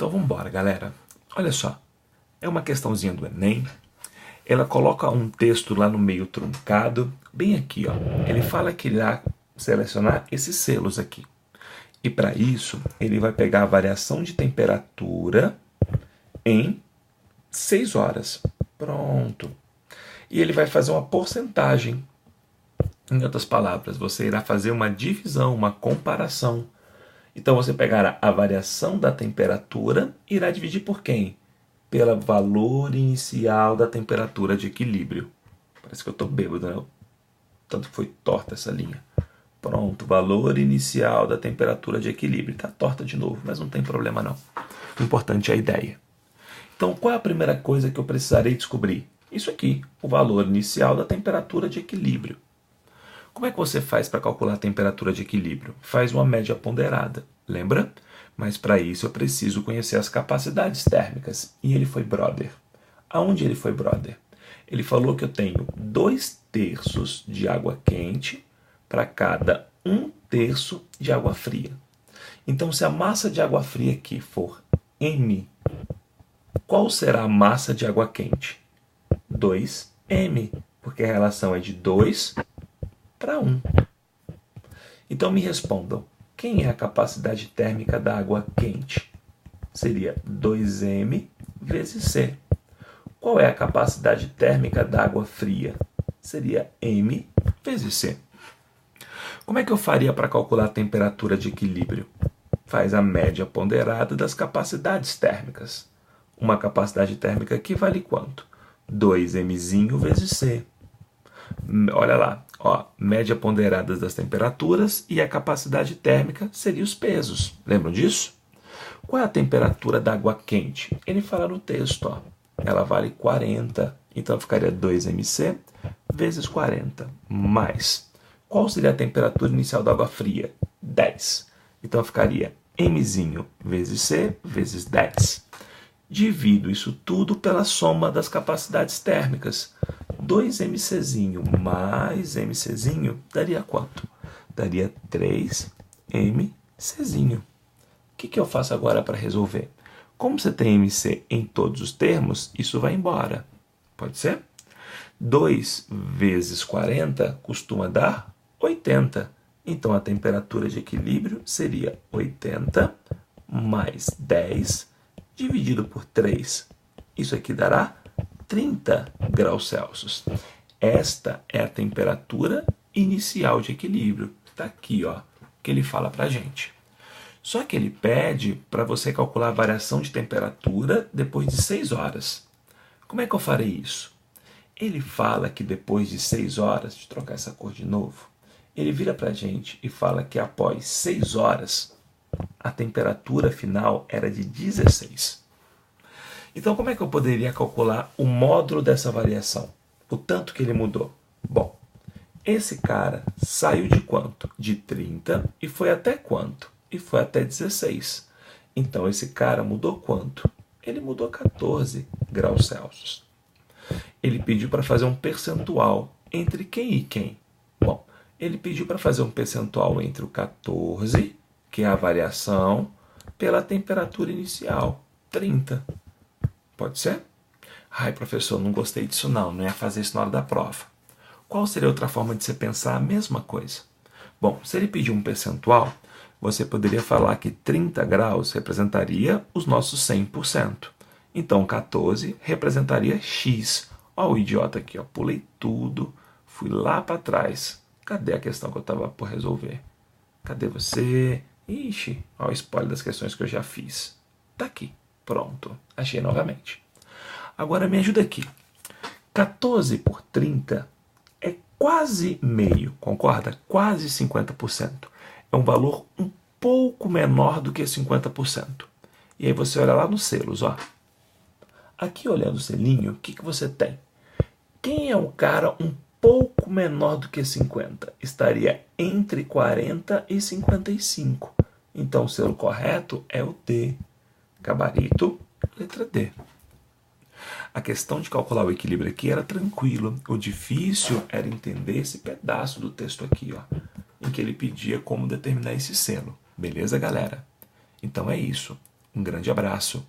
Então vamos embora, galera. Olha só, é uma questãozinha do Enem. Ela coloca um texto lá no meio truncado, bem aqui, ó. Ele fala que irá selecionar esses selos aqui. E para isso, ele vai pegar a variação de temperatura em 6 horas. Pronto. E ele vai fazer uma porcentagem. Em outras palavras, você irá fazer uma divisão, uma comparação. Então você pegará a variação da temperatura e irá dividir por quem? Pelo valor inicial da temperatura de equilíbrio. Parece que eu estou bêbado, né? Tanto que foi torta essa linha. Pronto, valor inicial da temperatura de equilíbrio. Está torta de novo, mas não tem problema não. O importante é a ideia. Então, qual é a primeira coisa que eu precisarei descobrir? Isso aqui, o valor inicial da temperatura de equilíbrio. Como é que você faz para calcular a temperatura de equilíbrio? Faz uma média ponderada, lembra? Mas para isso eu preciso conhecer as capacidades térmicas. E ele foi brother. Aonde ele foi brother? Ele falou que eu tenho 2/3 de água quente para cada 1/3 de água fria. Então, se a massa de água fria aqui for M, qual será a massa de água quente? 2M, porque a relação é de 2 para 1. Então me respondam, quem é a capacidade térmica da água quente? Seria 2M vezes C. Qual é a capacidade térmica da água fria? Seria M vezes C. Como é que eu faria para calcular a temperatura de equilíbrio? Faz a média ponderada das capacidades térmicas. Uma capacidade térmica aqui vale quanto? 2mzinho vezes C. Olha lá, ó, média ponderada das temperaturas e a capacidade térmica seriam os pesos. Lembram disso? Qual é a temperatura da água quente? Ele fala no texto, ó, ela vale 40. Então ficaria 2mC vezes 40 mais. Qual seria a temperatura inicial da água fria? 10. Então ficaria Mzinho vezes C vezes 10. Divido isso tudo pela soma das capacidades térmicas. 2mCzinho mais mCzinho daria quanto? Daria 3mCzinho. O que eu faço agora para resolver? Como você tem mC em todos os termos, isso vai embora. Pode ser? 2 vezes 40 costuma dar 80. Então a temperatura de equilíbrio seria 80 mais 10 dividido por 3. Isso aqui dará 30 graus Celsius. Esta é a temperatura inicial de equilíbrio. Está aqui, ó, que ele fala para a gente. Só que ele pede para você calcular a variação de temperatura depois de 6 horas. Como é que eu farei isso? Ele fala que depois de 6 horas, deixa eu trocar essa cor de novo, ele vira para a gente e fala que após 6 horas, a temperatura final era de 16. Então, como é que eu poderia calcular o módulo dessa variação? O tanto que ele mudou? Bom, esse cara saiu de quanto? De 30 e foi até quanto? E foi até 16. Então, esse cara mudou quanto? Ele mudou 14 graus Celsius. Ele pediu para fazer um percentual entre quem e quem? Bom, ele pediu para fazer um percentual entre o 14, que é a variação, pela temperatura inicial, 30. Pode ser? Ai, professor, não gostei disso não ia fazer isso na hora da prova. Qual seria outra forma de você pensar a mesma coisa? Bom, se ele pedir um percentual, você poderia falar que 30 graus representaria os nossos 100%. Então, 14 representaria X. Olha o idiota aqui, ó. Pulei tudo, fui lá para trás. Cadê a questão que eu estava por resolver? Cadê você? Ixi, olha o spoiler das questões que eu já fiz. Tá aqui. Pronto. Achei novamente. Agora me ajuda aqui. 14 por 30 é quase meio, concorda? Quase 50%. É um valor um pouco menor do que 50%. E aí você olha lá nos selos, ó. Aqui olhando o selinho, o que você tem? Quem é um cara um pouco menor do que 50? Estaria entre 40 e 55. Então o selo correto é o D. Gabarito, letra D. A questão de calcular o equilíbrio aqui era tranquilo. O difícil era entender esse pedaço do texto aqui, ó, em que ele pedia como determinar esse selo. Beleza, galera? Então é isso. Um grande abraço.